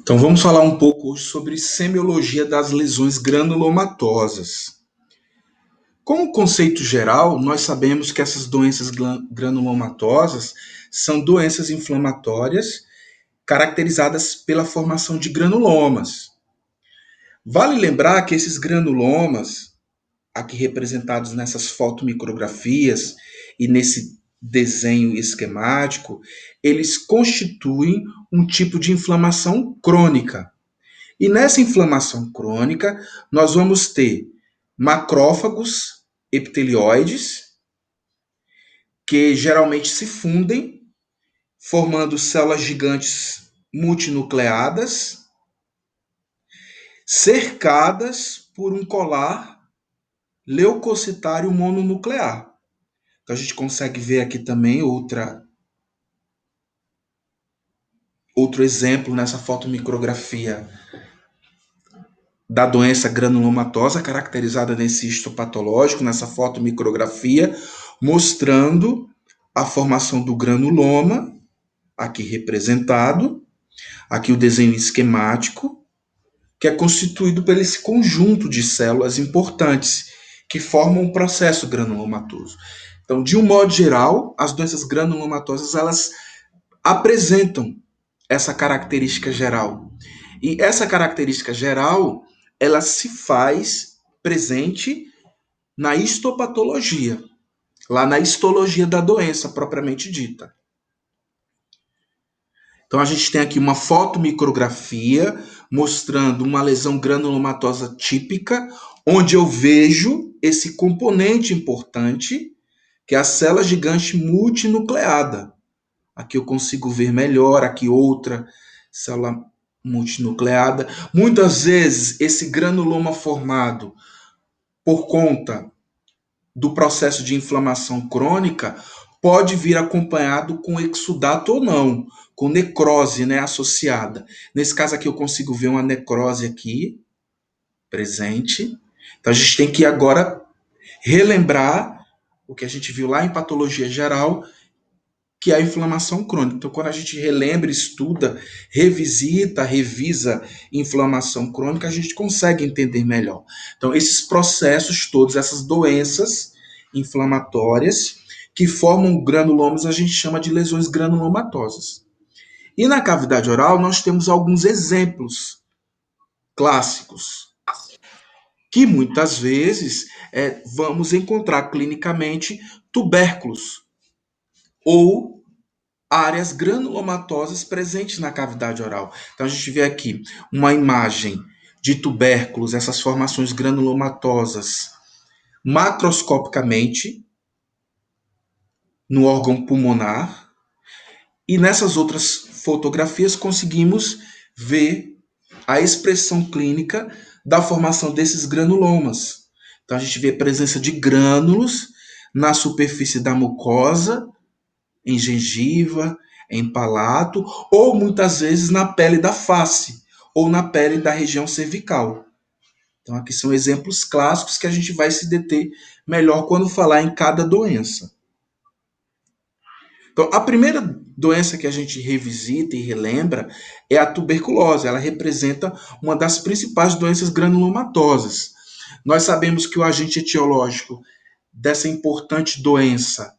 Então vamos falar um pouco hoje sobre semiologia das lesões granulomatosas. Como conceito geral, nós sabemos que essas doenças granulomatosas são doenças inflamatórias caracterizadas pela formação de granulomas. Vale lembrar que esses granulomas, aqui representados nessas fotomicrografias e nesse desenho esquemático, eles constituem um tipo de inflamação crônica. E nessa inflamação crônica, nós vamos ter macrófagos epitelioides, que geralmente se fundem, formando células gigantes multinucleadas, cercadas por um colar leucocitário mononuclear. Então a gente consegue ver aqui também outro exemplo nessa fotomicrografia da doença granulomatosa, caracterizada nesse histopatológico, nessa fotomicrografia, mostrando a formação do granuloma, aqui representado, aqui o desenho esquemático, que é constituído por esse conjunto de células importantes que formam o processo granulomatoso. Então, de um modo geral, as doenças granulomatosas, elas apresentam essa característica geral. E essa característica geral, ela se faz presente na histopatologia, lá na histologia da doença propriamente dita. Então a gente tem aqui uma fotomicrografia mostrando uma lesão granulomatosa típica, onde eu vejo esse componente importante, que é a célula gigante multinucleada. Aqui eu consigo ver melhor, aqui outra célula multinucleada. Muitas vezes esse granuloma formado por conta do processo de inflamação crônica pode vir acompanhado com exudato ou não, com necrose, né, associada. Nesse caso aqui eu consigo ver uma necrose aqui presente. Então a gente tem que agora relembrar o que a gente viu lá em patologia geral, que é a inflamação crônica. Então, quando a gente relembra, estuda, revisita, revisa inflamação crônica, a gente consegue entender melhor. Então, esses processos todos, essas doenças inflamatórias que formam granulomas, a gente chama de lesões granulomatosas. E na cavidade oral, nós temos alguns exemplos clássicos, que muitas vezes vamos encontrar clinicamente tubérculos ou áreas granulomatosas presentes na cavidade oral. Então a gente vê aqui uma imagem de tubérculos, essas formações granulomatosas, macroscopicamente no órgão pulmonar, e nessas outras fotografias conseguimos ver a expressão clínica da formação desses granulomas. Então a gente vê a presença de grânulos na superfície da mucosa, em gengiva, em palato, ou muitas vezes na pele da face, ou na pele da região cervical. Então, aqui são exemplos clássicos que a gente vai se deter melhor quando falar em cada doença. Então, a primeira doença que a gente revisita e relembra é a tuberculose. Ela representa uma das principais doenças granulomatosas. Nós sabemos que o agente etiológico dessa importante doença,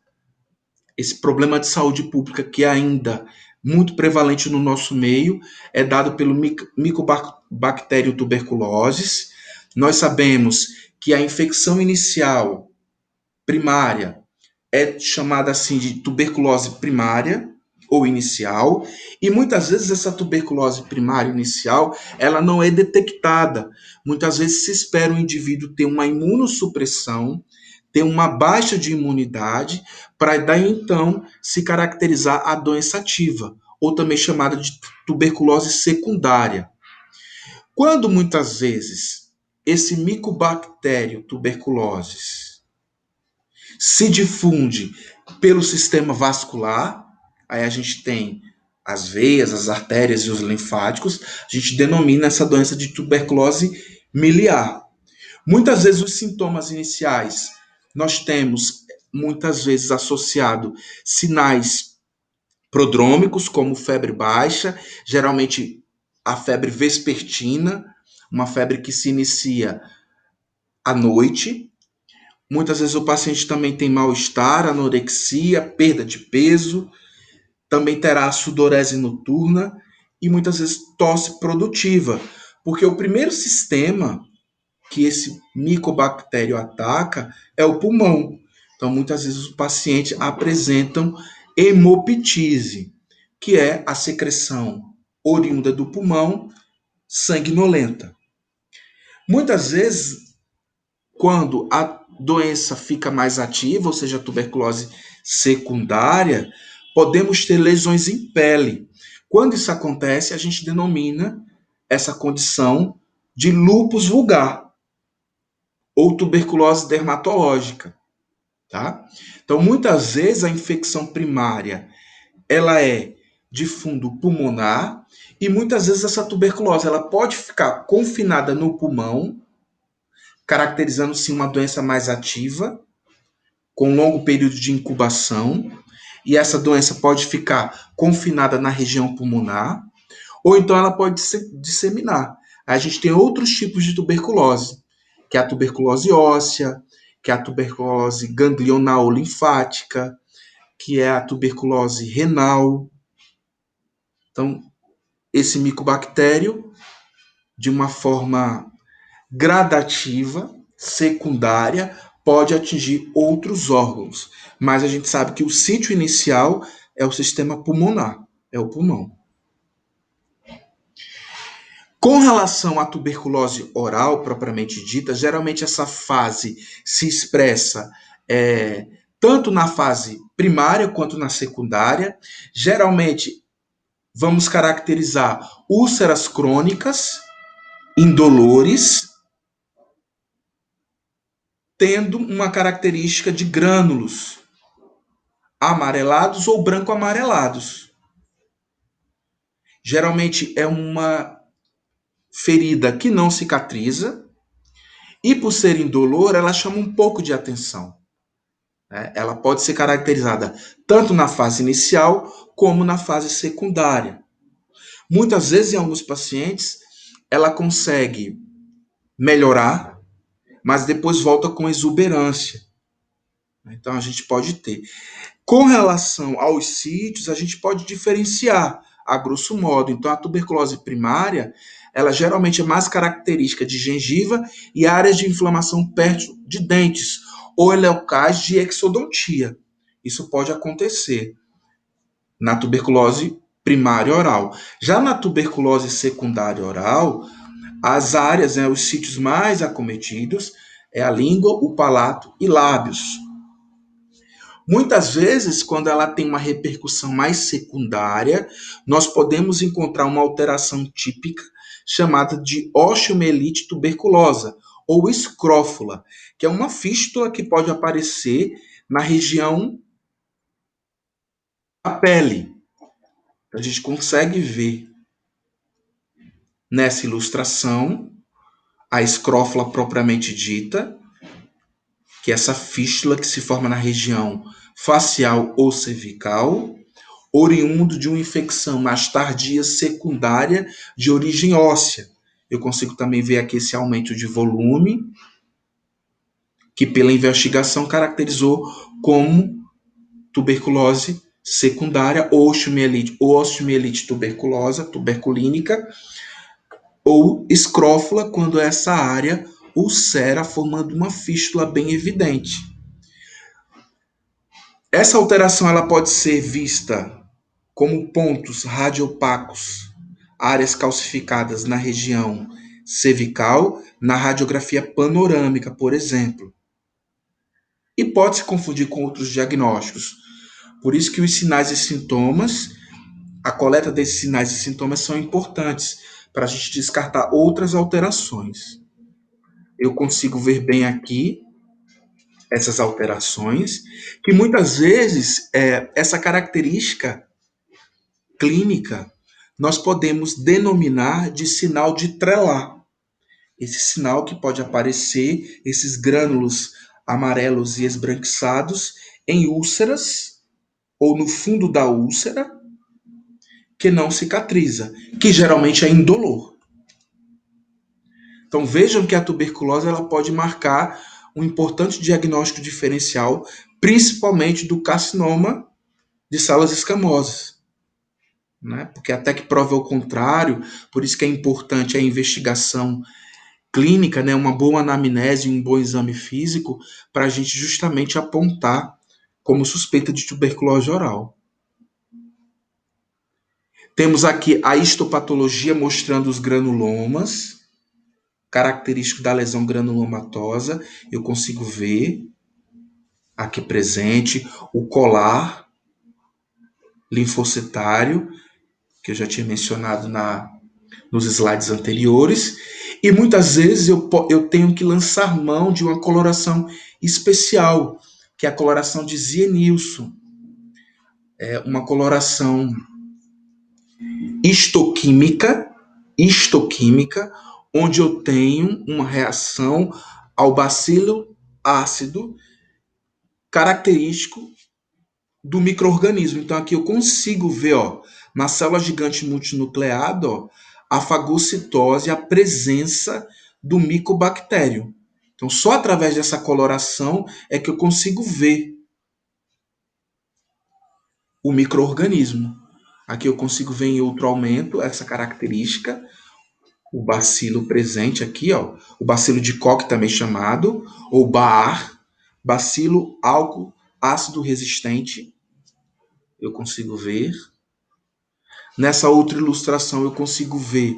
esse problema de saúde pública que é ainda muito prevalente no nosso meio, é dado pelo Mycobacterium tuberculosis. Nós sabemos que a infecção inicial primária é chamada assim de tuberculose primária ou inicial, e muitas vezes essa tuberculose primária inicial, ela não é detectada. Muitas vezes se espera o indivíduo ter uma imunossupressão, ter uma baixa de imunidade, para daí então se caracterizar a doença ativa, ou também chamada de tuberculose secundária. Quando muitas vezes esse Mycobacterium tuberculosis se difunde pelo sistema vascular, aí a gente tem as veias, as artérias e os linfáticos, a gente denomina essa doença de tuberculose miliar. Muitas vezes os sintomas iniciais nós temos muitas vezes associado sinais prodrômicos, como febre baixa, geralmente a febre vespertina, uma febre que se inicia à noite. Muitas vezes o paciente também tem mal-estar, anorexia, perda de peso, também terá sudorese noturna e muitas vezes tosse produtiva, porque o primeiro sistema que esse micobactério ataca é o pulmão. Então, muitas vezes os pacientes apresentam hemoptise, que é a secreção oriunda do pulmão sanguinolenta. Muitas vezes, quando a doença fica mais ativa, ou seja, a tuberculose secundária, podemos ter lesões em pele. Quando isso acontece, a gente denomina essa condição de lúpus vulgar ou tuberculose dermatológica, tá? Então, muitas vezes a infecção primária, ela é de fundo pulmonar e muitas vezes essa tuberculose, ela pode ficar confinada no pulmão, caracterizando-se uma doença mais ativa, com longo período de incubação, e essa doença pode ficar confinada na região pulmonar, ou então ela pode se disseminar. A gente tem outros tipos de tuberculose, que é a tuberculose óssea, que é a tuberculose ganglional linfática, que é a tuberculose renal. Então, esse micobactério, de uma forma gradativa, secundária, pode atingir outros órgãos. Mas a gente sabe que o sítio inicial é o sistema pulmonar, é o pulmão. Com relação à tuberculose oral, propriamente dita, geralmente essa fase se expressa tanto na fase primária quanto na secundária. Geralmente, vamos caracterizar úlceras crônicas, indolores, tendo uma característica de grânulos amarelados ou branco-amarelados. Geralmente é uma ferida que não cicatriza e, por ser indolor, ela chama um pouco de atenção. Ela pode ser caracterizada tanto na fase inicial como na fase secundária. Muitas vezes, em alguns pacientes, ela consegue melhorar, mas depois volta com exuberância. Então, a gente pode ter. Com relação aos sítios, a gente pode diferenciar, a grosso modo. Então, a tuberculose primária, ela geralmente é mais característica de gengiva e áreas de inflamação perto de dentes, ou locais de exodontia. Isso pode acontecer na tuberculose primária oral. Já na tuberculose secundária oral, as áreas, os sítios mais acometidos é a língua, o palato e lábios. Muitas vezes, quando ela tem uma repercussão mais secundária, nós podemos encontrar uma alteração típica chamada de osteomielite tuberculosa ou escrófula, que é uma fístula que pode aparecer na região da pele. A gente consegue ver nessa ilustração a escrófula propriamente dita, que é essa fístula que se forma na região facial ou cervical, oriundo de uma infecção mais tardia secundária de origem óssea. Eu consigo também ver aqui esse aumento de volume, que pela investigação caracterizou como tuberculose secundária, ou osteomielite tuberculosa, tuberculínica, ou escrófula, quando essa área ulcera, formando uma fístula bem evidente. Essa alteração ela pode ser vista como pontos radiopacos, áreas calcificadas na região cervical, na radiografia panorâmica, por exemplo. E pode se confundir com outros diagnósticos. Por isso que os sinais e sintomas, a coleta desses sinais e sintomas são importantes para a gente descartar outras alterações. Eu consigo ver bem aqui essas alterações, que muitas vezes essa característica clínica nós podemos denominar de sinal de Trelat. Esse sinal que pode aparecer, esses grânulos amarelos e esbranquiçados em úlceras ou no fundo da úlcera que não cicatriza, que geralmente é indolor. Então vejam que a tuberculose ela pode marcar um importante diagnóstico diferencial, principalmente do carcinoma de células escamosas, né? Porque até que prove o contrário, por isso que é importante a investigação clínica, né? Uma boa anamnese, um bom exame físico, para a gente justamente apontar como suspeita de tuberculose oral. Temos aqui a histopatologia mostrando os granulomas, característico da lesão granulomatosa, eu consigo ver aqui presente o colar linfocitário, que eu já tinha mencionado nos slides anteriores, e muitas vezes eu tenho que lançar mão de uma coloração especial, que é a coloração de Zienilson. É uma coloração histoquímica, onde eu tenho uma reação ao bacilo ácido característico do micro-organismo. Então aqui eu consigo ver, ó, na célula gigante multinucleada, ó, a fagocitose, a presença do micobactério. Então só através dessa coloração é que eu consigo ver o micro-organismo. Aqui eu consigo ver em outro aumento essa característica, o bacilo presente aqui, ó, o bacilo de Koch também chamado, ou Baar, bacilo álcool ácido resistente, eu consigo ver. Nessa outra ilustração eu consigo ver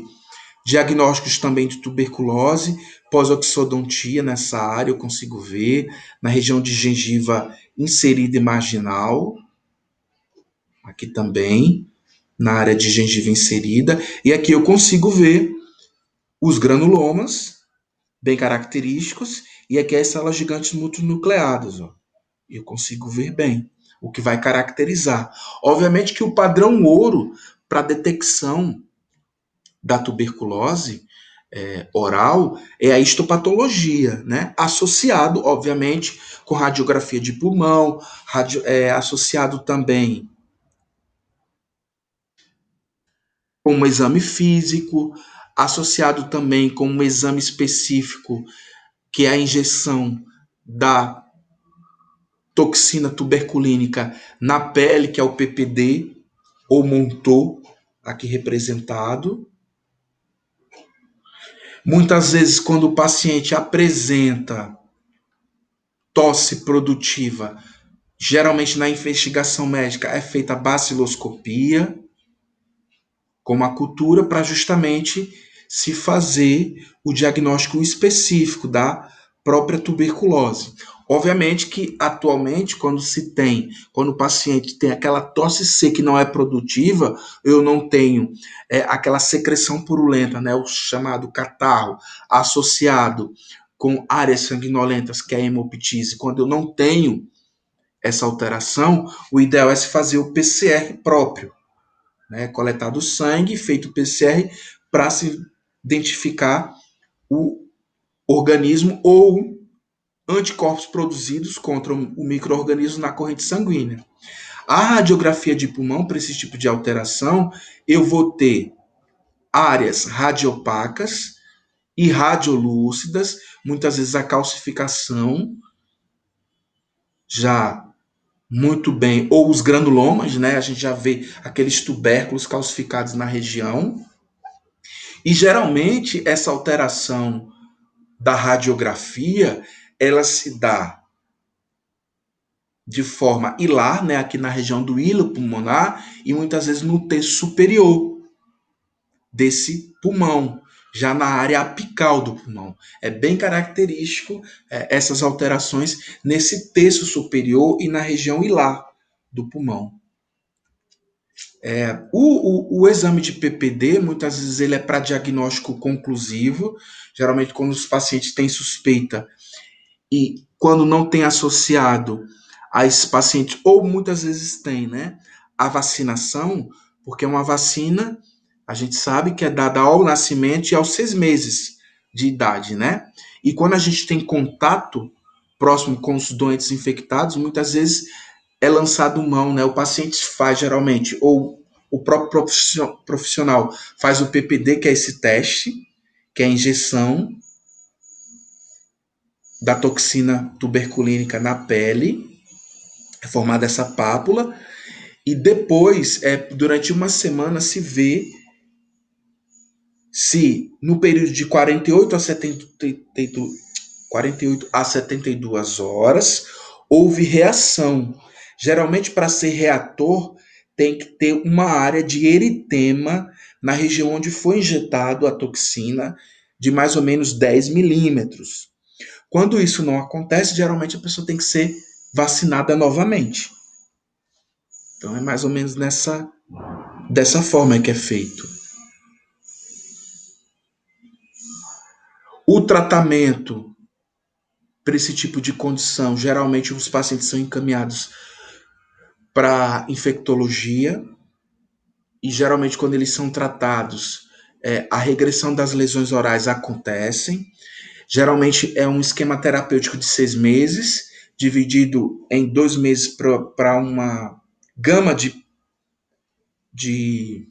diagnósticos também de tuberculose, pós-oxodontia nessa área eu consigo ver, na região de gengiva inserida e marginal, aqui também, na área de gengiva inserida, e aqui eu consigo ver os granulomas, bem característicos, e aqui as células gigantes multinucleadas, ó. Eu consigo ver bem, o que vai caracterizar. Obviamente que o padrão ouro para detecção da tuberculose oral é a histopatologia, né? Associado, obviamente, com radiografia de pulmão, associado também com um exame físico, associado também com um exame específico, que é a injeção da toxina tuberculínica na pele, que é o PPD, ou Montot, aqui representado. Muitas vezes, quando o paciente apresenta tosse produtiva, geralmente na investigação médica é feita a baciloscopia, como a cultura, para justamente se fazer o diagnóstico específico da própria tuberculose. Obviamente que atualmente, quando o paciente tem aquela tosse seca que não é produtiva, eu não tenho aquela secreção purulenta, né, o chamado catarro, associado com áreas sanguinolentas, que é a hemoptise. Quando eu não tenho essa alteração, o ideal é se fazer o PCR próprio, né, coletado sangue, feito o PCR para se identificar o organismo ou anticorpos produzidos contra o micro-organismo na corrente sanguínea. A radiografia de pulmão, para esse tipo de alteração, eu vou ter áreas radiopacas e radiolúcidas, muitas vezes a calcificação já muito bem, ou os granulomas, né? A gente já vê aqueles tubérculos calcificados na região. E geralmente essa alteração da radiografia, ela se dá de forma hilar, né, aqui na região do hilo pulmonar, e muitas vezes no terço superior desse pulmão, já na área apical do pulmão. É bem característico essas alterações nesse terço superior e na região hilar do pulmão. O exame de PPD, muitas vezes ele é para diagnóstico conclusivo, geralmente quando os pacientes têm suspeita e quando não tem associado a esse paciente, ou muitas vezes tem, né, a vacinação, porque é uma vacina, a gente sabe que é dada ao nascimento e aos 6 meses de idade, né? E quando a gente tem contato próximo com os doentes infectados, muitas vezes é lançado mão, né? O paciente faz geralmente, ou o próprio profissional faz o PPD, que é esse teste, que é a injeção da toxina tuberculínica na pele, é formada essa pápula, e depois, durante uma semana, se vê se no período de 48 a 72 horas houve reação. Geralmente, para ser reator, tem que ter uma área de eritema na região onde foi injetado a toxina, de mais ou menos 10 milímetros. Quando isso não acontece, geralmente a pessoa tem que ser vacinada novamente. Então é mais ou menos dessa forma que é feito. O tratamento para esse tipo de condição, geralmente os pacientes são encaminhados para infectologia, e geralmente quando eles são tratados, a regressão das lesões orais acontecem. Geralmente é um esquema terapêutico de 6 meses, dividido em 2 meses para uma gama de, de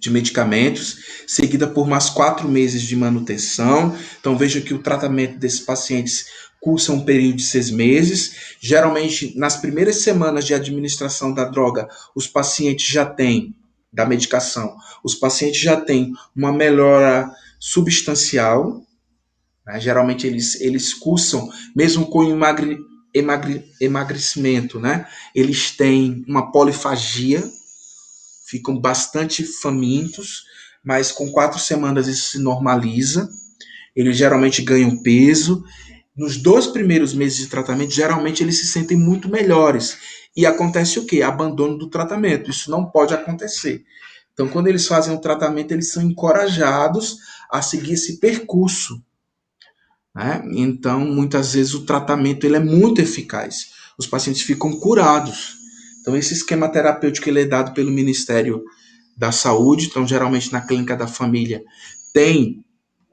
medicamentos, seguida por mais 4 meses de manutenção. Então veja que o tratamento desses pacientes cursa um período de 6 meses. Geralmente, nas primeiras semanas de administração da droga, os pacientes já têm, da medicação, os pacientes já têm uma melhora substancial, né? Geralmente eles cursam, mesmo com emagrecimento, né? Eles têm uma polifagia, ficam bastante famintos, mas com 4 semanas isso se normaliza. Eles geralmente ganham peso. Nos 2 primeiros meses de tratamento, geralmente eles se sentem muito melhores. E acontece o quê? Abandono do tratamento. Isso não pode acontecer. Então, quando eles fazem o tratamento, eles são encorajados a seguir esse percurso, né? Então, muitas vezes o tratamento ele é muito eficaz. Os pacientes ficam curados. Então, esse esquema terapêutico ele é dado pelo Ministério da Saúde. Então, geralmente na clínica da família tem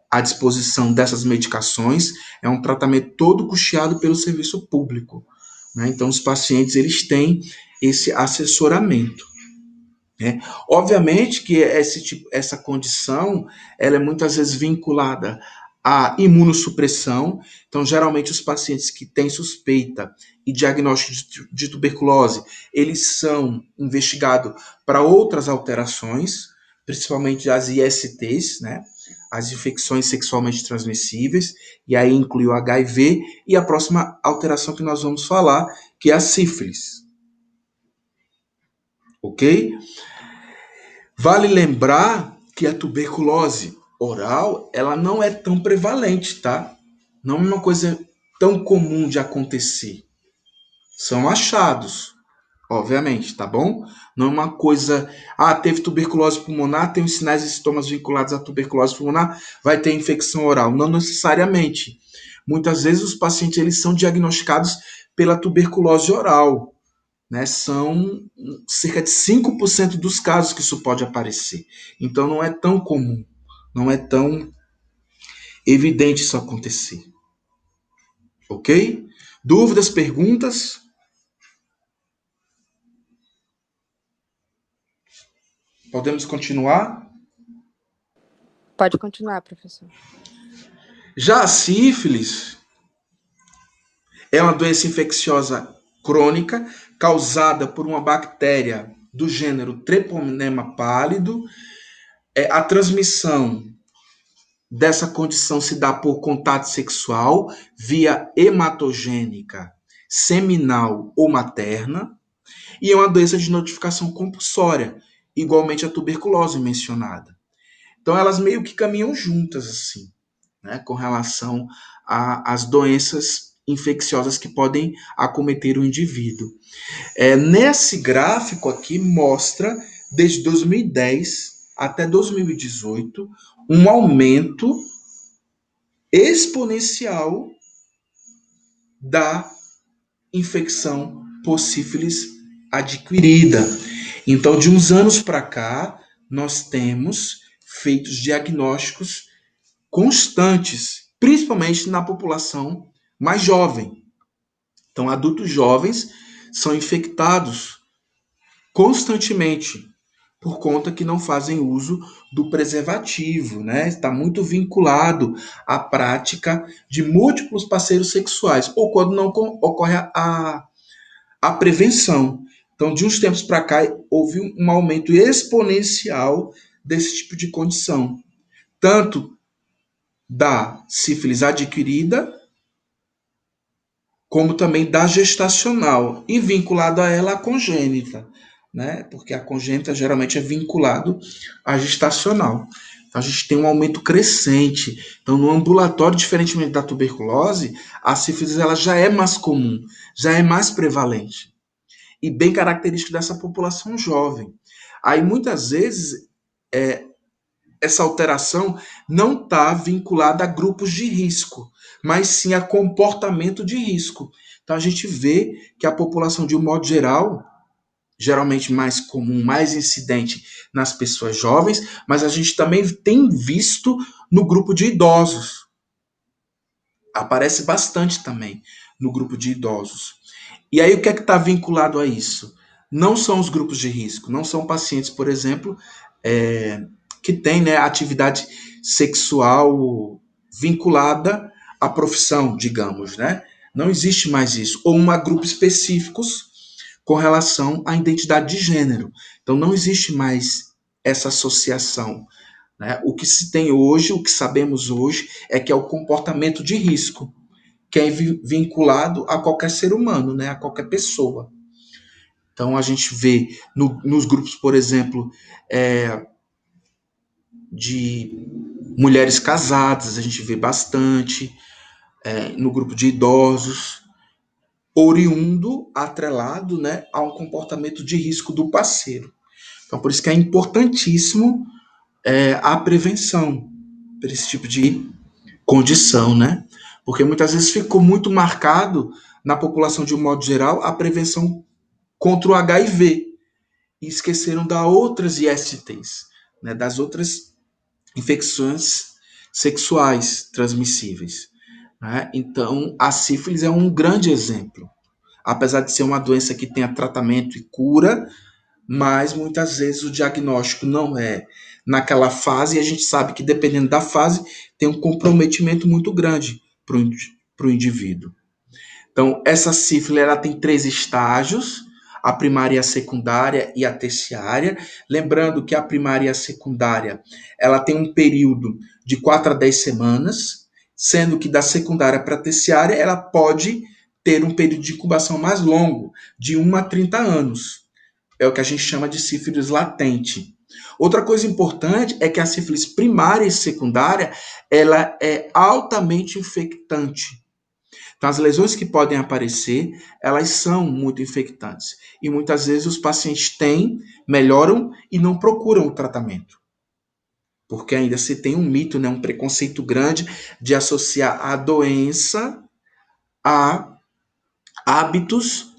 à disposição dessas medicações. É um tratamento todo custeado pelo serviço público, né? Então, os pacientes eles têm esse assessoramento, né? Obviamente que essa condição ela é muitas vezes vinculada à imunossupressão. Então, geralmente, os pacientes que têm suspeita e diagnóstico de tuberculose, eles são investigados para outras alterações, principalmente as ISTs, né? As infecções sexualmente transmissíveis, e aí inclui o HIV e a próxima alteração que nós vamos falar, que é a sífilis, ok? Vale lembrar que a tuberculose oral, ela não é tão prevalente, tá? Não é uma coisa tão comum de acontecer. São achados, obviamente, tá bom? Não é uma coisa, teve tuberculose pulmonar, tem os sinais e sintomas vinculados à tuberculose pulmonar, vai ter infecção oral. Não necessariamente. Muitas vezes os pacientes eles são diagnosticados pela tuberculose oral, né? São cerca de 5% dos casos que isso pode aparecer. Então não é tão comum, não é tão evidente isso acontecer. Ok? Dúvidas, perguntas? Podemos continuar? Pode continuar, professor. Já a sífilis é uma doença infecciosa crônica causada por uma bactéria do gênero Treponema pálido. A transmissão dessa condição se dá por contato sexual, via hematogênica, seminal ou materna, e é uma doença de notificação compulsória, igualmente a tuberculose mencionada. Então elas meio que caminham juntas, assim, né, com relação às doenças infecciosas que podem acometer o indivíduo. Nesse gráfico aqui mostra, desde 2010 até 2018, um aumento exponencial da infecção por sífilis adquirida. Então, de uns anos para cá, nós temos feito diagnósticos constantes, principalmente na população mais jovem. Então, adultos jovens são infectados constantemente por conta que não fazem uso do preservativo, né? Está muito vinculado à prática de múltiplos parceiros sexuais, ou quando não ocorre a prevenção. Então, de uns tempos para cá, houve um aumento exponencial desse tipo de condição, tanto da sífilis adquirida, como também da gestacional, e vinculado a ela a congênita, né? Porque a congênita geralmente é vinculado à gestacional. Então a gente tem um aumento crescente. Então no ambulatório, diferentemente da tuberculose, a sífilis ela já é mais comum, já é mais prevalente e bem característico dessa população jovem. Aí muitas vezes essa alteração não está vinculada a grupos de risco, mas sim a comportamento de risco. Então a gente vê que a população, de um modo geral, geralmente mais comum, mais incidente nas pessoas jovens, mas a gente também tem visto no grupo de idosos. Aparece bastante também no grupo de idosos. E aí o que é que está vinculado a isso? Não são os grupos de risco, não são pacientes, por exemplo, que têm, né, atividade sexual vinculada à profissão, digamos, né? Não existe mais isso. Ou grupos específicos com relação à identidade de gênero. Então não existe mais essa associação, né? O que se tem hoje, o que sabemos hoje, é que é o comportamento de risco, que é vinculado a qualquer ser humano, né? A qualquer pessoa. Então a gente vê nos grupos, por exemplo, de mulheres casadas, a gente vê bastante, no grupo de idosos, oriundo, atrelado, né, a um comportamento de risco do parceiro. Então por isso que é importantíssimo a prevenção para esse tipo de condição, né? Porque muitas vezes ficou muito marcado na população de um modo geral a prevenção contra o HIV e esqueceram das outras ISTs, né, das outras infecções sexuais transmissíveis, né? Então, a sífilis é um grande exemplo. Apesar de ser uma doença que tenha tratamento e cura, mas muitas vezes o diagnóstico não é naquela fase, e a gente sabe que dependendo da fase, tem um comprometimento muito grande para o indivíduo. Então, essa sífilis ela tem 3 estágios, a primária, a secundária e a terciária. Lembrando que a primária e a secundária ela tem um período de 4 a 10 semanas, sendo que da secundária para a terciária ela pode ter um período de incubação mais longo, de 1 a 30 anos. É o que a gente chama de sífilis latente. Outra coisa importante é que a sífilis primária e secundária ela é altamente infectante. Então, as lesões que podem aparecer, elas são muito infectantes. E muitas vezes os pacientes têm, melhoram e não procuram o tratamento. Porque ainda se tem um mito, né, um preconceito grande de associar a doença a hábitos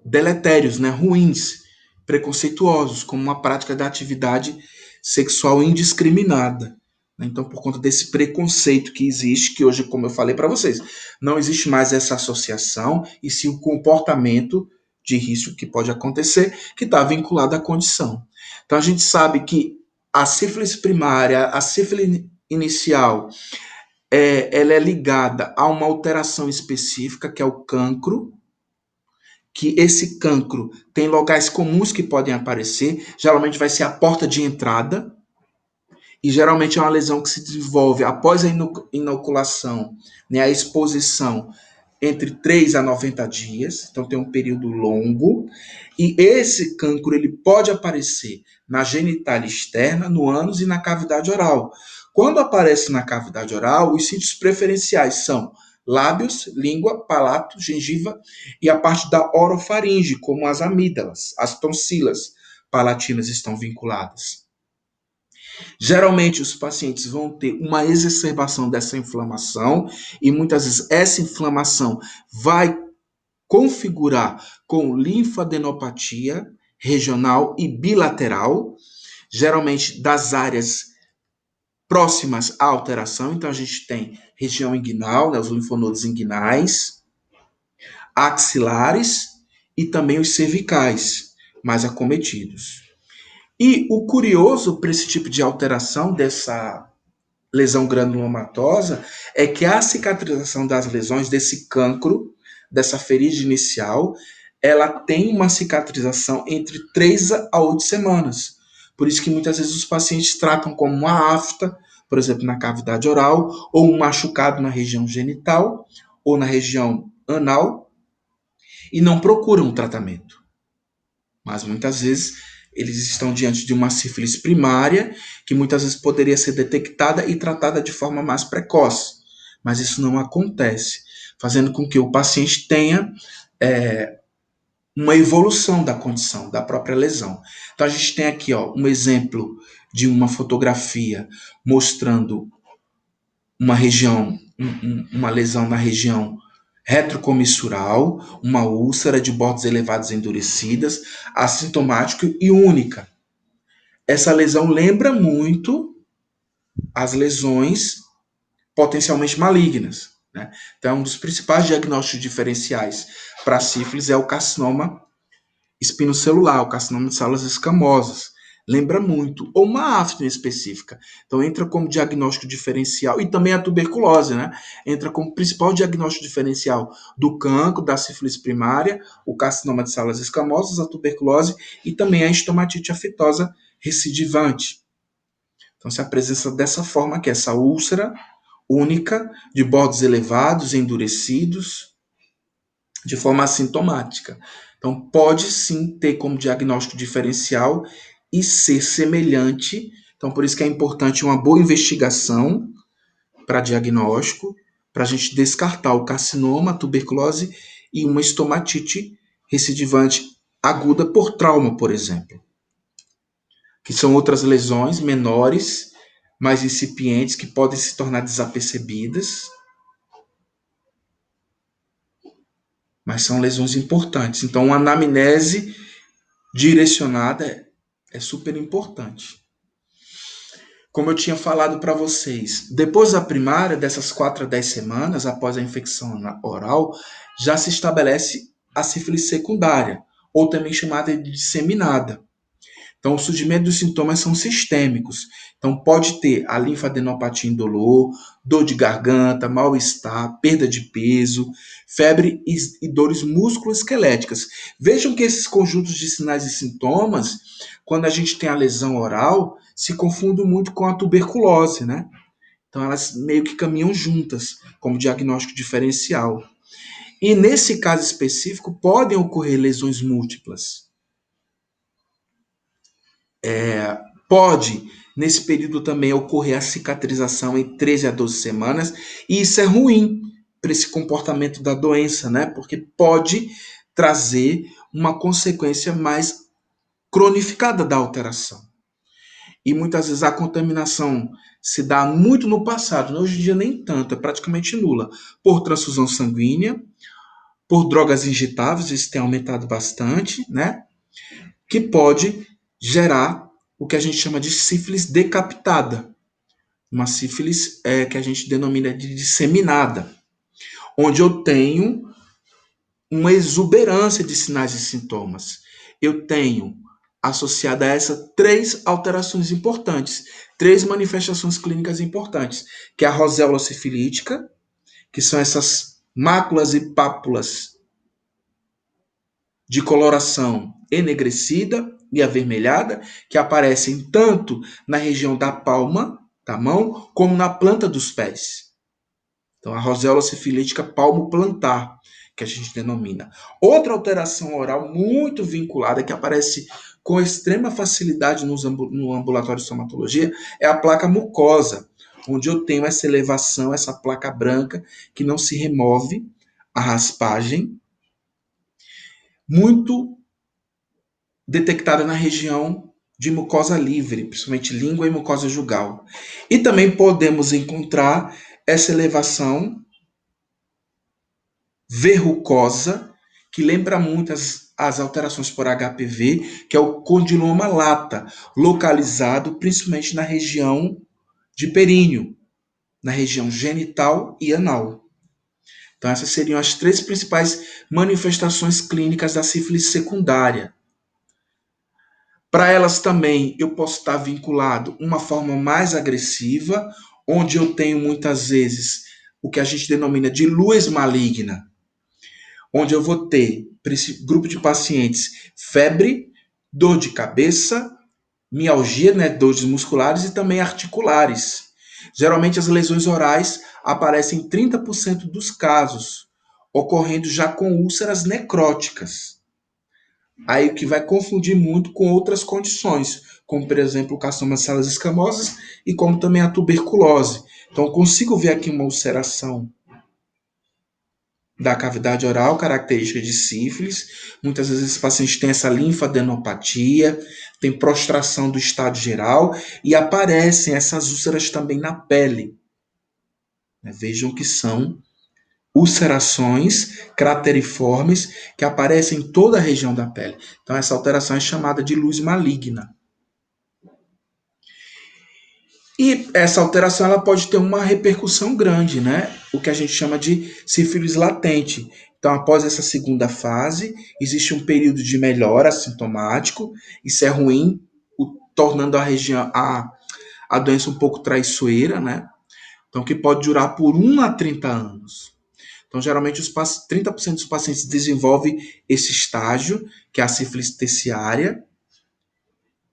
deletérios, né, ruins, preconceituosos, como uma prática da atividade sexual indiscriminada. Então, por conta desse preconceito que existe, que hoje, como eu falei para vocês, não existe mais essa associação, e sim o comportamento de risco que pode acontecer, que está vinculado à condição. Então, a gente sabe que a sífilis primária, a sífilis inicial, ela é ligada a uma alteração específica, que é o cancro, que esse cancro tem locais comuns que podem aparecer, geralmente vai ser a porta de entrada, e geralmente é uma lesão que se desenvolve após a inoculação, né, a exposição, entre 3 a 90 dias, então tem um período longo, e esse cancro ele pode aparecer na genitália externa, no ânus e na cavidade oral. Quando aparece na cavidade oral, os sítios preferenciais são lábios, língua, palato, gengiva e a parte da orofaringe, como as amígdalas, as tonsilas palatinas estão vinculadas. Geralmente os pacientes vão ter uma exacerbação dessa inflamação e muitas vezes essa inflamação vai configurar com linfadenopatia regional e bilateral, geralmente das áreas próximas à alteração. Então, a gente tem região inguinal, né, os linfonodos inguinais, axilares e também os cervicais mais acometidos. E o curioso para esse tipo de alteração dessa lesão granulomatosa é que a cicatrização das lesões desse cancro, dessa ferida inicial, ela tem uma cicatrização entre 3 a 8 semanas. Por isso que muitas vezes os pacientes tratam como uma afta, por exemplo, na cavidade oral, ou um machucado na região genital, ou na região anal, e não procuram um tratamento. Mas muitas vezes eles estão diante de uma sífilis primária, que muitas vezes poderia ser detectada e tratada de forma mais precoce. Mas isso não acontece, fazendo com que o paciente tenha uma evolução da condição, da própria lesão. Então a gente tem aqui um exemplo de uma fotografia mostrando uma região, uma lesão na região retrocomissural, uma úlcera de bordas elevadas endurecidas, assintomática e única. Essa lesão lembra muito as lesões potencialmente malignas, né? Então, um dos principais diagnósticos diferenciais para a sífilis é o carcinoma espinocelular, o carcinoma de células escamosas. Lembra muito, ou uma afta específica. Então, entra como diagnóstico diferencial, e também a tuberculose, né? Entra como principal diagnóstico diferencial do cancro, da sífilis primária, o carcinoma de células escamosas, a tuberculose e também a estomatite aftosa recidivante. Então, se apresenta dessa forma aqui, essa úlcera única, de bordos elevados, endurecidos, de forma assintomática. Então, pode sim ter como diagnóstico diferencial e ser semelhante. Então, por isso que é importante uma boa investigação para diagnóstico, para a gente descartar o carcinoma, a tuberculose e uma estomatite recidivante aguda por trauma, por exemplo. Que são outras lesões menores, mais incipientes, que podem se tornar desapercebidas, mas são lesões importantes. Então, uma anamnese direcionada é super importante. Como eu tinha falado para vocês, depois da primária, dessas 4 a 10 semanas após a infecção oral, já se estabelece a sífilis secundária, ou também chamada de disseminada. Então, o surgimento dos sintomas são sistêmicos. Então, pode ter a linfadenopatia indolor, dor de garganta, mal-estar, perda de peso, febre e dores musculoesqueléticas. Vejam que esses conjuntos de sinais e sintomas, quando a gente tem a lesão oral, se confundem muito com a tuberculose, né? Então, elas meio que caminham juntas, como diagnóstico diferencial. E nesse caso específico, podem ocorrer lesões múltiplas. Pode, nesse período também, ocorrer a cicatrização em 13 a 12 semanas, e isso é ruim para esse comportamento da doença, né? Porque pode trazer uma consequência mais cronificada da alteração. E muitas vezes a contaminação se dá muito no passado, hoje em dia nem tanto, é praticamente nula, por transfusão sanguínea, por drogas injetáveis, isso tem aumentado bastante, né? Que pode gerar o que a gente chama de sífilis decapitada, uma sífilis que a gente denomina de disseminada, onde eu tenho uma exuberância de sinais e sintomas. Eu tenho associada a essa 3 alterações importantes, 3 manifestações clínicas importantes, que é a roséola sifilítica, que são essas máculas e pápulas de coloração enegrecida e avermelhada, que aparecem tanto na região da palma da mão, como na planta dos pés. Então, a roséola sifilítica palmo-plantar, que a gente denomina. Outra alteração oral muito vinculada, que aparece com extrema facilidade no ambulatório de estomatologia, é a placa mucosa, onde eu tenho essa elevação, essa placa branca, que não se remove, a raspagem, muito detectada na região de mucosa livre, principalmente língua e mucosa jugal. E também podemos encontrar essa elevação verrucosa, que lembra muito as alterações por HPV, que é o condiloma lata, localizado principalmente na região de períneo, na região genital e anal. Então, essas seriam as 3 principais manifestações clínicas da sífilis secundária. Para elas também, eu posso estar vinculado uma forma mais agressiva, onde eu tenho muitas vezes o que a gente denomina de luz maligna, onde eu vou ter, para esse grupo de pacientes, febre, dor de cabeça, mialgia, né, dores musculares e também articulares. Geralmente as lesões orais aparecem em 30% dos casos, ocorrendo já com úlceras necróticas. Aí o que vai confundir muito com outras condições, como por exemplo o carcinoma de células escamosas e como também a tuberculose. Então eu consigo ver aqui uma ulceração da cavidade oral, característica de sífilis. Muitas vezes esses pacientes têm essa linfadenopatia, tem prostração do estado geral e aparecem essas úlceras também na pele. Vejam que são ulcerações crateriformes que aparecem em toda a região da pele. Então essa alteração é chamada de luz maligna. E essa alteração ela pode ter uma repercussão grande, né? O que a gente chama de sífilis latente. Então, após essa segunda fase, existe um período de melhora sintomático. Isso é ruim, tornando a doença um pouco traiçoeira, né? Então, que pode durar por 1 a 30 anos. Então, geralmente, 30% dos pacientes desenvolvem esse estágio, que é a sífilis terciária.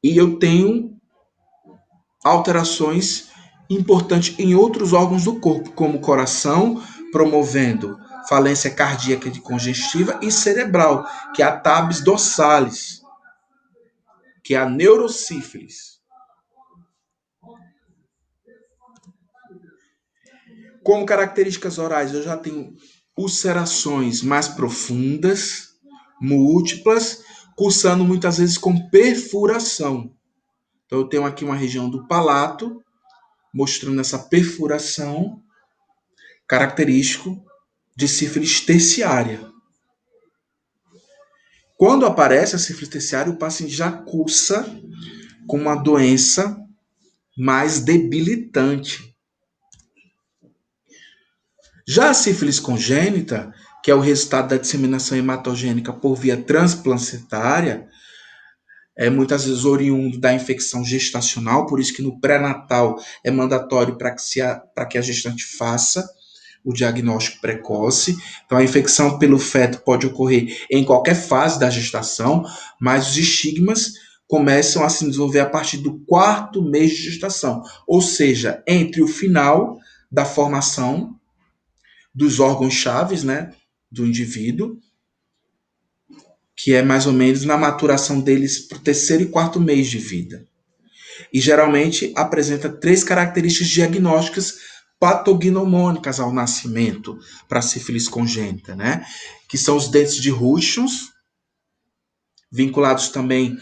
E eu tenho alterações importantes em outros órgãos do corpo, como o coração, promovendo falência cardíaca de congestiva, e cerebral, que é a tabes dorsalis, que é a neurosífilis. Como características orais, eu já tenho ulcerações mais profundas, múltiplas, cursando muitas vezes com perfuração. Então, eu tenho aqui uma região do palato, mostrando essa perfuração, característico de sífilis terciária. Quando aparece a sífilis terciária, o paciente já cursa com uma doença mais debilitante. Já a sífilis congênita, que é o resultado da disseminação hematogênica por via transplacentária, é muitas vezes oriundo da infecção gestacional, por isso que no pré-natal é mandatório para que a gestante faça o diagnóstico precoce. Então, a infecção pelo feto pode ocorrer em qualquer fase da gestação, mas os estigmas começam a se desenvolver a partir do 4º mês de gestação, ou seja, entre o final da formação dos órgãos chaves, né, do indivíduo, que é mais ou menos na maturação deles para o 3º e 4º mês de vida. E geralmente apresenta 3 características diagnósticas patognomônicas ao nascimento para a sífilis congênita, né? Que são os dentes de Hutchinson, vinculados também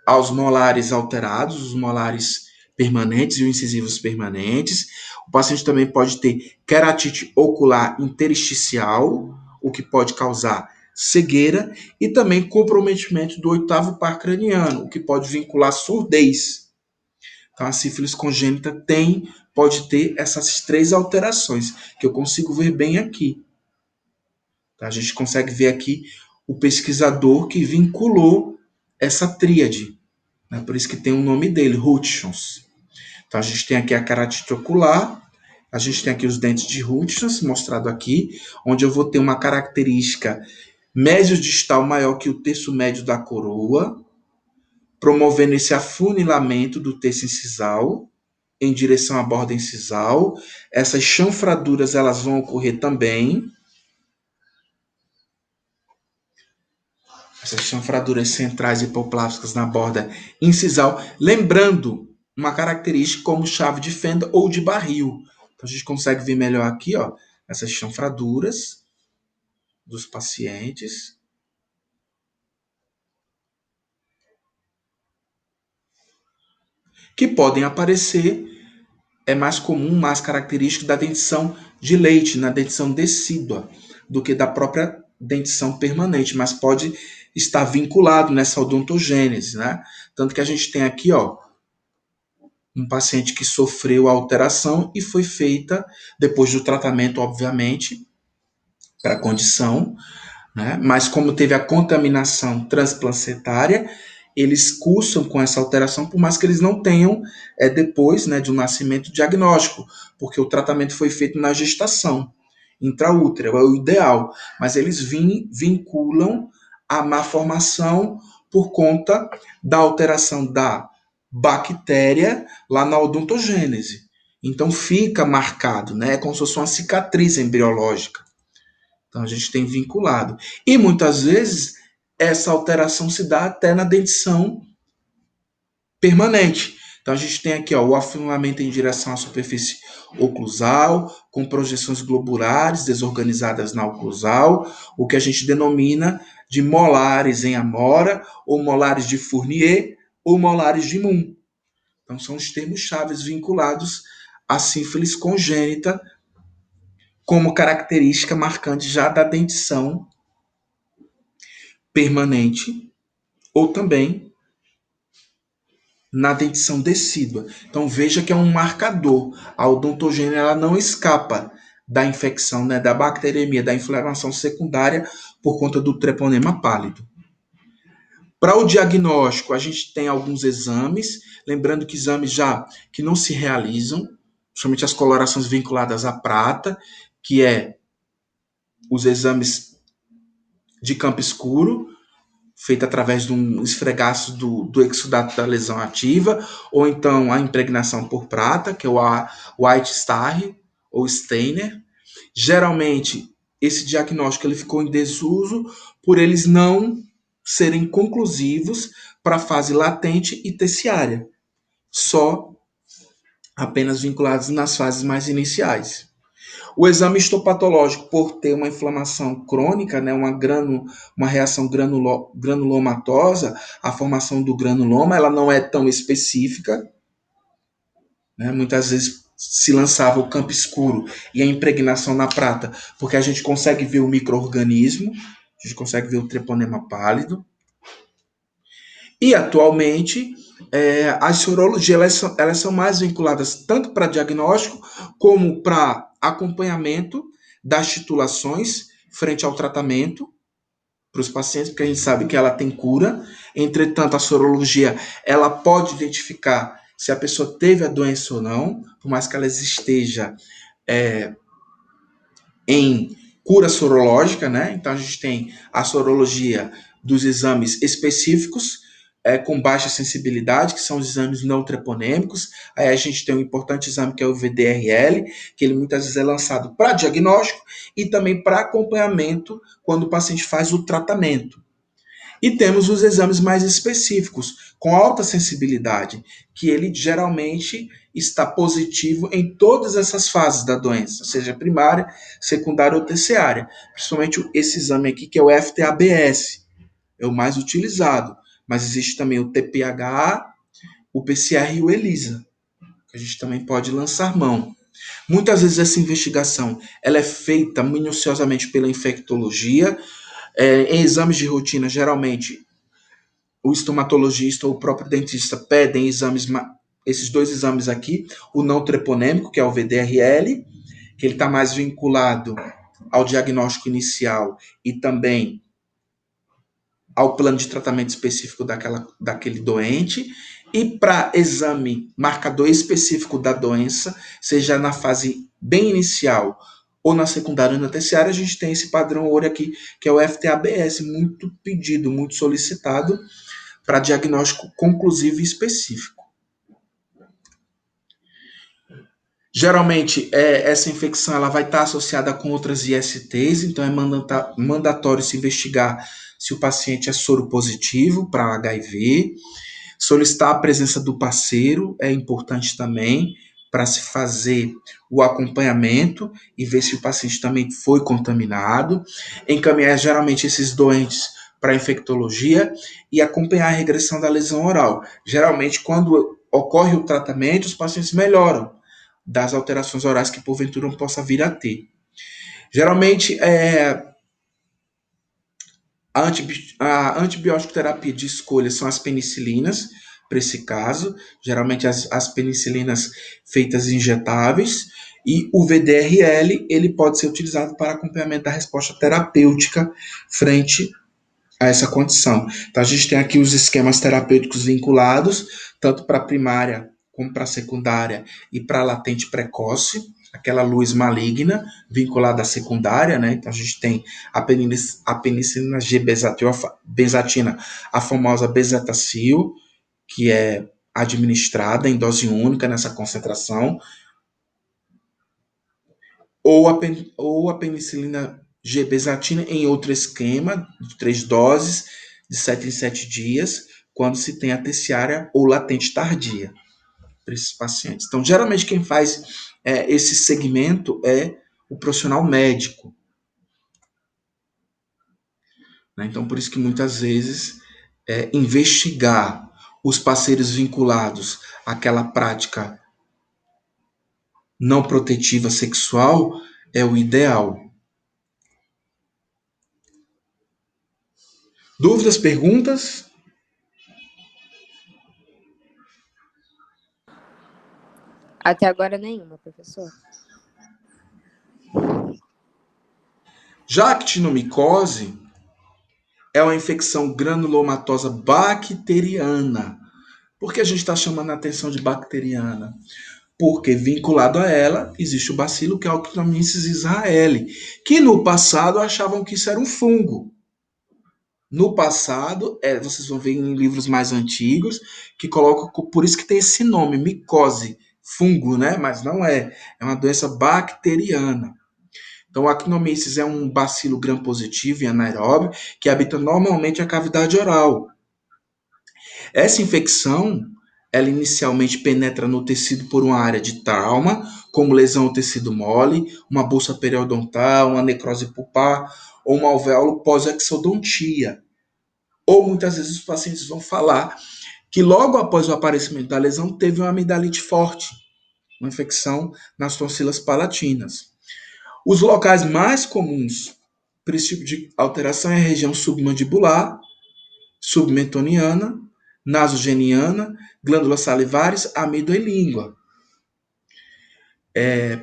aos molares alterados, os molares permanentes e os incisivos permanentes. O paciente também pode ter queratite ocular intersticial, o que pode causar cegueira, e também comprometimento do 8º par craniano, o que pode vincular surdez. Então, a sífilis congênita pode ter essas 3 alterações, que eu consigo ver bem aqui. A gente consegue ver aqui o pesquisador que vinculou essa tríade, né? Por isso que tem o nome dele, Hutchinson. Então, a gente tem aqui a queratite ocular, a gente tem aqui os dentes de Hutchinson, mostrado aqui, onde eu vou ter uma característica mesiodistal maior que o terço médio da coroa, promovendo esse afunilamento do terço incisal em direção à borda incisal. Essas chanfraduras elas vão ocorrer também. Essas chanfraduras centrais hipoplásticas na borda incisal, lembrando uma característica como chave de fenda ou de barril. Então a gente consegue ver melhor aqui, ó, essas chanfraduras dos pacientes. Que podem aparecer, é mais comum, mais característico da dentição de leite, na dentição decídua, do que da própria dentição permanente, mas pode estar vinculado nessa odontogênese, né? Tanto que a gente tem aqui, ó, um paciente que sofreu a alteração e foi feita, depois do tratamento, obviamente, para a condição, né? Mas como teve a contaminação transplacentária, eles cursam com essa alteração, por mais que eles não tenham, depois, né, de um nascimento, diagnóstico, porque o tratamento foi feito na gestação, intraútero, é o ideal, mas eles vinculam a má formação por conta da alteração da bactéria lá na odontogênese. Então fica marcado, né? É como se fosse uma cicatriz embriológica. Então a gente tem vinculado. E muitas vezes essa alteração se dá até na dentição permanente. Então a gente tem aqui, ó, o afunilhamento em direção à superfície oclusal, com projeções globulares desorganizadas na oclusal, o que a gente denomina de molares em amora, ou molares de Fournier, ou molares de Moon. Então são os termos chaves vinculados à sífilis congênita como característica marcante já da dentição permanente ou também na dentição decídua. Então veja que é um marcador. A odontogênese ela não escapa da infecção, né, da bacteremia, da inflamação secundária por conta do treponema pálido. Para o diagnóstico, a gente tem alguns exames, lembrando que exames já que não se realizam, somente as colorações vinculadas à prata, que é os exames de campo escuro, feita através de um esfregaço do exudato da lesão ativa, ou então a impregnação por prata, que é o White Star ou Steiner. Geralmente, esse diagnóstico ele ficou em desuso por eles não serem conclusivos para a fase latente e terciária, só apenas vinculados nas fases mais iniciais. O exame histopatológico, por ter uma inflamação crônica, né, uma reação granulomatosa, a formação do granuloma, ela não é tão específica, né? Muitas vezes se lançava o campo escuro e a impregnação na prata, porque a gente consegue ver o micro-organismo, a gente consegue ver o treponema pálido. E atualmente, as sorologias elas são mais vinculadas tanto para diagnóstico como para acompanhamento das titulações frente ao tratamento para os pacientes, porque a gente sabe que ela tem cura. Entretanto, a sorologia ela pode identificar se a pessoa teve a doença ou não, por mais que ela esteja em cura sorológica, né? Então a gente tem a sorologia dos exames específicos com baixa sensibilidade, que são os exames não treponêmicos. Aí a gente tem um importante exame que é o VDRL, que ele muitas vezes é lançado para diagnóstico e também para acompanhamento quando o paciente faz o tratamento. E temos os exames mais específicos, com alta sensibilidade, que ele geralmente está positivo em todas essas fases da doença, seja primária, secundária ou terciária. Principalmente esse exame aqui, que é o FTABS, é o mais utilizado. Mas existe também o TPH, o PCR e o ELISA, que a gente também pode lançar mão. Muitas vezes essa investigação ela é feita minuciosamente pela infectologia, em exames de rotina, geralmente, o estomatologista ou o próprio dentista pedem exames, esses dois exames aqui, o não treponêmico, que é o VDRL, que ele está mais vinculado ao diagnóstico inicial e também ao plano de tratamento específico daquele doente, e para exame marcador específico da doença, seja na fase bem inicial ou na secundária ou na terciária, a gente tem esse padrão ouro aqui, que é o FTABS, muito pedido, muito solicitado para diagnóstico conclusivo e específico. Geralmente, essa infecção ela vai estar associada com outras ISTs, então é mandatório se investigar se o paciente é soro positivo para HIV. Solicitar a presença do parceiro é importante também para se fazer o acompanhamento e ver se o paciente também foi contaminado. Encaminhar geralmente esses doentes para a infectologia e acompanhar a regressão da lesão oral. Geralmente, quando ocorre o tratamento, os pacientes melhoram das alterações orais que porventura possa vir a ter. Geralmente, a antibiótico terapia de escolha são as penicilinas, para esse caso, geralmente as penicilinas feitas injetáveis, e o VDRL ele pode ser utilizado para acompanhamento da resposta terapêutica frente a essa condição. Então, a gente tem aqui os esquemas terapêuticos vinculados, tanto para a primária como para a secundária e para a latente precoce, aquela luz maligna vinculada à secundária, né? Então, a gente tem a penicilina G-benzatina, a famosa bezetacil, que é administrada em dose única nessa concentração, ou a penicilina G-benzatina em outro esquema, de 3 doses, de 7 em 7 dias, quando se tem a terciária ou latente tardia para esses pacientes. Então, geralmente quem faz esse segmento é o profissional médico. Né? Então, por isso que muitas vezes investigar os parceiros vinculados àquela prática não protetiva sexual é o ideal. Dúvidas, perguntas? Até agora nenhuma, professor. Já a actinomicose é uma infecção granulomatosa bacteriana. Por que a gente está chamando a atenção de bacteriana? Porque vinculado a ela existe o bacilo que é o Actinomyces israeli, que no passado achavam que isso era um fungo. No passado, vocês vão ver em livros mais antigos, que colocam, por isso que tem esse nome, micose, fungo, né? Mas não é, é uma doença bacteriana. Então, o Actinomyces é um bacilo gram-positivo e anaeróbio que habita normalmente a cavidade oral. Essa infecção, ela inicialmente penetra no tecido por uma área de trauma, como lesão ao tecido mole, uma bolsa periodontal, uma necrose pulpar ou um alvéolo pós-exodontia. Ou muitas vezes os pacientes vão falar que logo após o aparecimento da lesão teve uma amidalite forte, uma infecção nas tonsilas palatinas. Os locais mais comuns para esse tipo de alteração é a região submandibular, submentoniana, nasogeniana, glândulas salivares, amido e língua.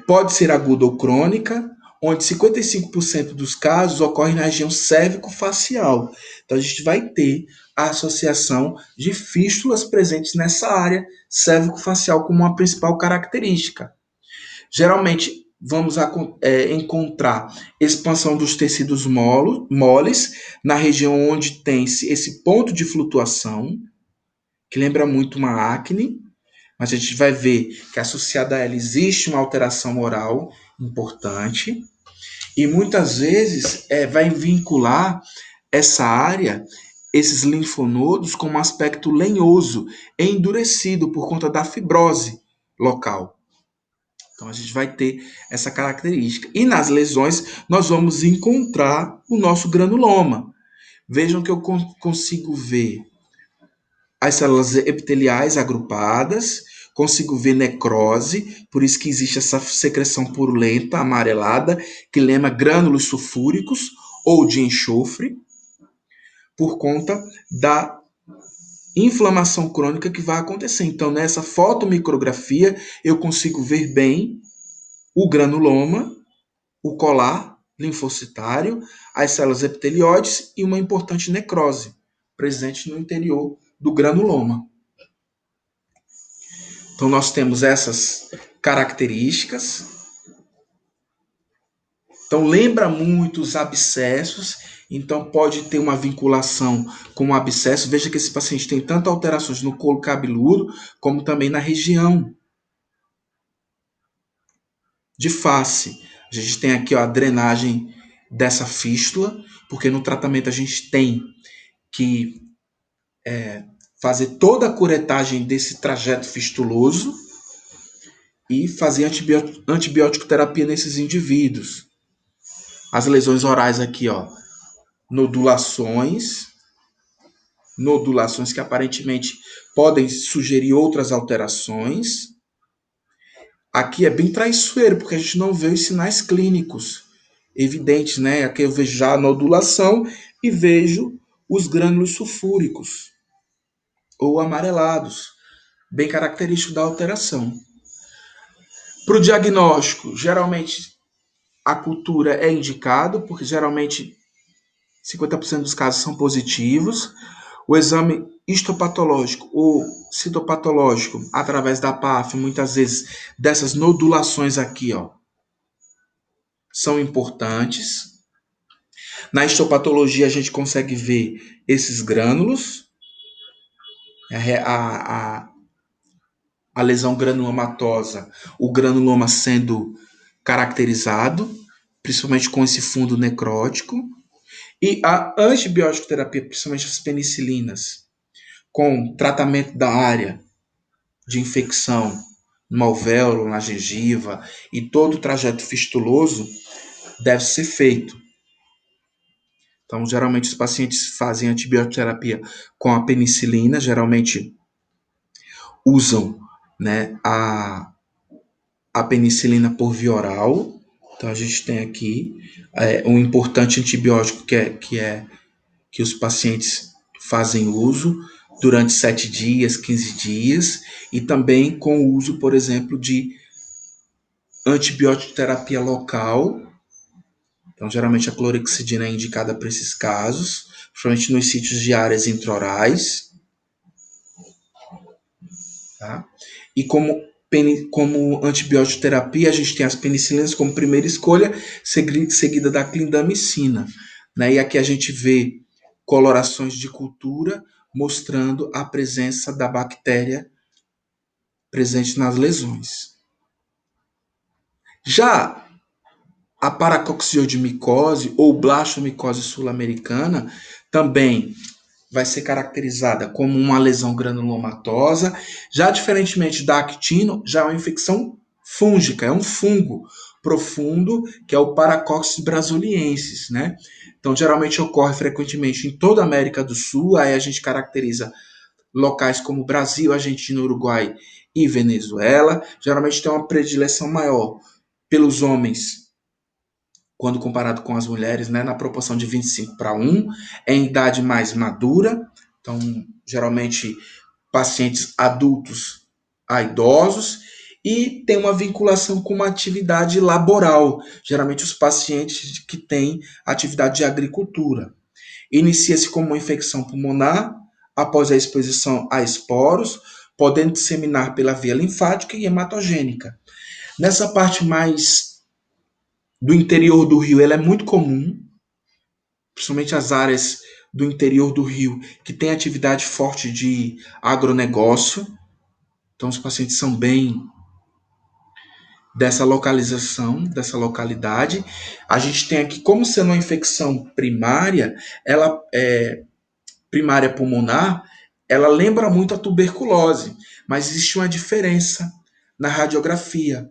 Pode ser aguda ou crônica, onde 55% dos casos ocorrem na região cérvico-facial. Então, a gente vai ter a associação de fístulas presentes nessa área cérvico-facial como uma principal característica. Geralmente, vamos encontrar expansão dos tecidos moles na região onde tem esse ponto de flutuação, que lembra muito uma acne, mas a gente vai ver que associada a ela existe uma alteração oral importante e muitas vezes vai vincular essa área, esses linfonodos, com um aspecto lenhoso, endurecido por conta da fibrose local. Então a gente vai ter essa característica. E nas lesões nós vamos encontrar o nosso granuloma. Vejam que eu consigo ver as células epiteliais agrupadas, consigo ver necrose, por isso que existe essa secreção purulenta, amarelada, que lembra grânulos sulfúricos ou de enxofre, por conta da inflamação crônica que vai acontecer. Então, nessa fotomicrografia, eu consigo ver bem o granuloma, o colar linfocitário, as células epitelioides e uma importante necrose presente no interior do granuloma. Então, nós temos essas características. Então, lembra muito os abscessos. Então, pode ter uma vinculação com o abscesso. Veja que esse paciente tem tanto alterações no couro cabeludo, como também na região de face. A gente tem aqui a drenagem dessa fístula, porque no tratamento a gente tem que fazer toda a curetagem desse trajeto fistuloso e fazer antibiótico terapia nesses indivíduos. As lesões orais aqui, ó, nodulações que aparentemente podem sugerir outras alterações. Aqui é bem traiçoeiro, porque a gente não vê os sinais clínicos evidentes, né? Aqui eu vejo já a nodulação e vejo os grânulos sulfúricos. ou amarelados, bem característico da alteração. Para o diagnóstico, geralmente a cultura é indicado, porque geralmente 50% dos casos são positivos. O exame histopatológico ou citopatológico, através da PAF, muitas vezes dessas nodulações aqui, ó, são importantes. Na histopatologia, a gente consegue ver esses grânulos, a lesão granulomatosa, o granuloma sendo caracterizado, principalmente com esse fundo necrótico. E a antibiótico terapia, principalmente as penicilinas, com tratamento da área de infecção no alvéolo, na gengiva e todo o trajeto fistuloso, deve ser feito. Então, geralmente, os pacientes fazem antibioterapia com a penicilina, geralmente usam, né, a penicilina por via oral. Então, a gente tem aqui um importante antibiótico que os pacientes fazem uso durante 7 dias, 15 dias, e também com o uso, por exemplo, de antibiótico terapia local. Então, geralmente a clorexidina é indicada para esses casos, principalmente nos sítios de áreas intraorais. Tá? E como antibiótico terapia, a gente tem as penicilinas como primeira escolha, seguida da clindamicina. Né? E aqui a gente vê colorações de cultura mostrando a presença da bactéria presente nas lesões. Já a paracoxiodimicose ou blastomicose sul-americana também vai ser caracterizada como uma lesão granulomatosa. Já diferentemente da actino, já é uma infecção fúngica, é um fungo profundo, que é o Paracoccus brasiliensis, né? Então, geralmente ocorre frequentemente em toda a América do Sul, aí a gente caracteriza locais como Brasil, Argentina, Uruguai e Venezuela. Geralmente tem uma predileção maior pelos homens quando comparado com as mulheres, né, na proporção de 25:1, é em idade mais madura, então, geralmente, pacientes adultos a idosos, e tem uma vinculação com uma atividade laboral, geralmente os pacientes que têm atividade de agricultura. Inicia-se como uma infecção pulmonar, após a exposição a esporos, podendo disseminar pela via linfática e hematogênica. Nessa parte mais do interior do rio, ela é muito comum, principalmente as áreas do interior do rio, que tem atividade forte de agronegócio. Então, os pacientes são bem dessa localização, dessa localidade. A gente tem aqui, como sendo uma infecção primária, ela é primária pulmonar, ela lembra muito a tuberculose, mas existe uma diferença na radiografia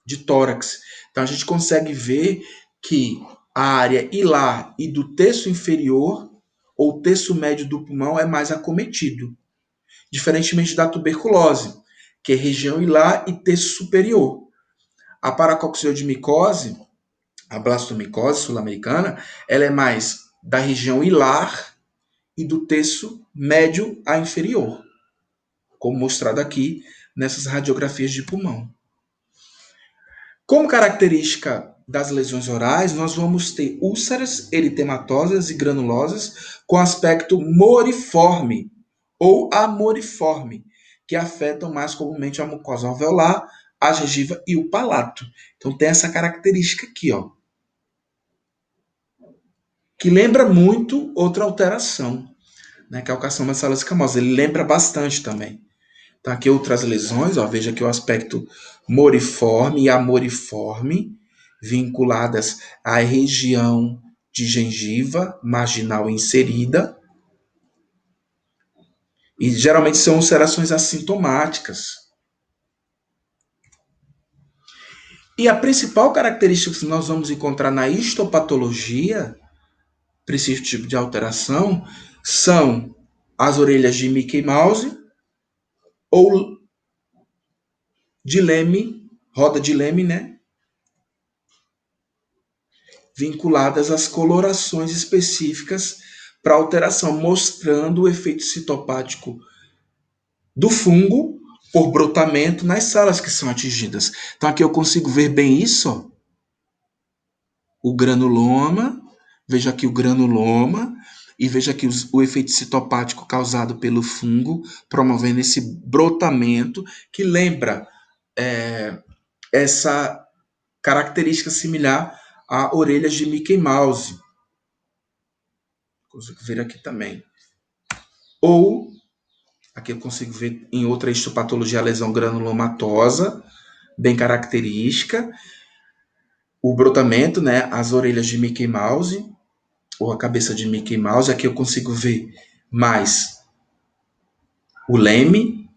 de tórax. Então a gente consegue ver que a área hilar e do terço inferior ou terço médio do pulmão é mais acometido, diferentemente da tuberculose, que é região hilar e terço superior. A paracoxiodimicose, a blastomicose sul-americana, ela é mais da região hilar e do terço médio a inferior, como mostrado aqui nessas radiografias de pulmão. Como característica das lesões orais, nós vamos ter úlceras eritematosas e granulosas com aspecto moriforme ou amoriforme, que afetam mais comumente a mucosa alveolar, a gengiva e o palato. Então tem essa característica aqui, ó, que lembra muito outra alteração, né, que é o carcinoma de células escamosas. Ele lembra bastante também. Tá aqui outras lesões, ó, veja aqui o aspecto moriforme e amoriforme, vinculadas à região de gengiva marginal inserida, e geralmente são ulcerações assintomáticas. E a principal característica que nós vamos encontrar na histopatologia para esse tipo de alteração são as orelhas de Mickey Mouse ou de Leme, roda de Leme, né? Vinculadas às colorações específicas para alteração, mostrando o efeito citopático do fungo por brotamento nas células que são atingidas. Então aqui eu consigo ver bem isso, ó. O granuloma, veja aqui o granuloma, e veja aqui o efeito citopático causado pelo fungo, promovendo esse brotamento, que lembra essa característica similar a orelhas de Mickey Mouse. Consigo ver aqui também. Ou, aqui eu consigo ver em outra histopatologia a lesão granulomatosa, bem característica. O brotamento, né, as orelhas de Mickey Mouse, ou a cabeça de Mickey Mouse. Aqui eu consigo ver mais o leme,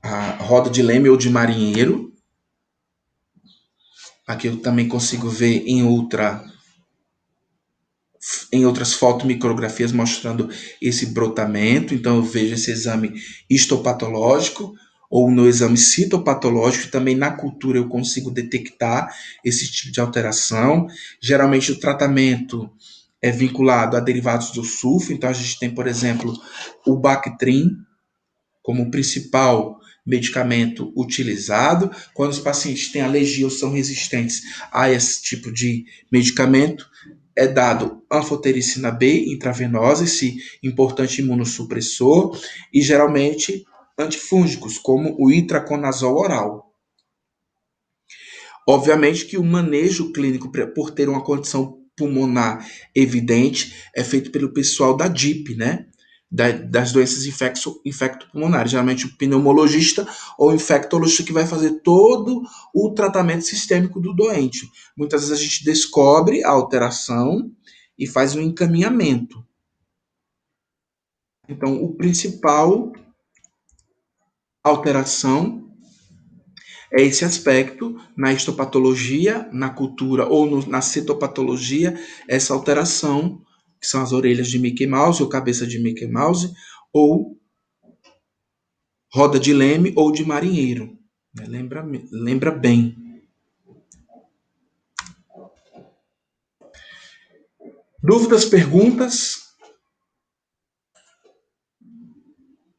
a roda de leme ou de marinheiro. Aqui eu também consigo ver em outras fotomicrografias mostrando esse brotamento. Então eu vejo esse exame histopatológico ou no exame citopatológico, também na cultura eu consigo detectar esse tipo de alteração. Geralmente o tratamento é vinculado a derivados do sulfo, então a gente tem, por exemplo, o Bactrim como principal medicamento utilizado. Quando os pacientes têm alergia ou são resistentes a esse tipo de medicamento, é dado anfotericina B intravenosa, esse importante imunossupressor, e geralmente antifúngicos, como o itraconazol oral. Obviamente que o manejo clínico, por ter uma condição pulmonar evidente, é feito pelo pessoal da DIP, né? Das doenças infectopulmonares. Geralmente o pneumologista ou o infectologista que vai fazer todo o tratamento sistêmico do doente. Muitas vezes a gente descobre a alteração e faz um encaminhamento. Então, o principal alteração é esse aspecto na histopatologia, na cultura ou na citopatologia, essa alteração, que são as orelhas de Mickey Mouse ou cabeça de Mickey Mouse, ou roda de leme ou de marinheiro. Lembra bem. Dúvidas, perguntas?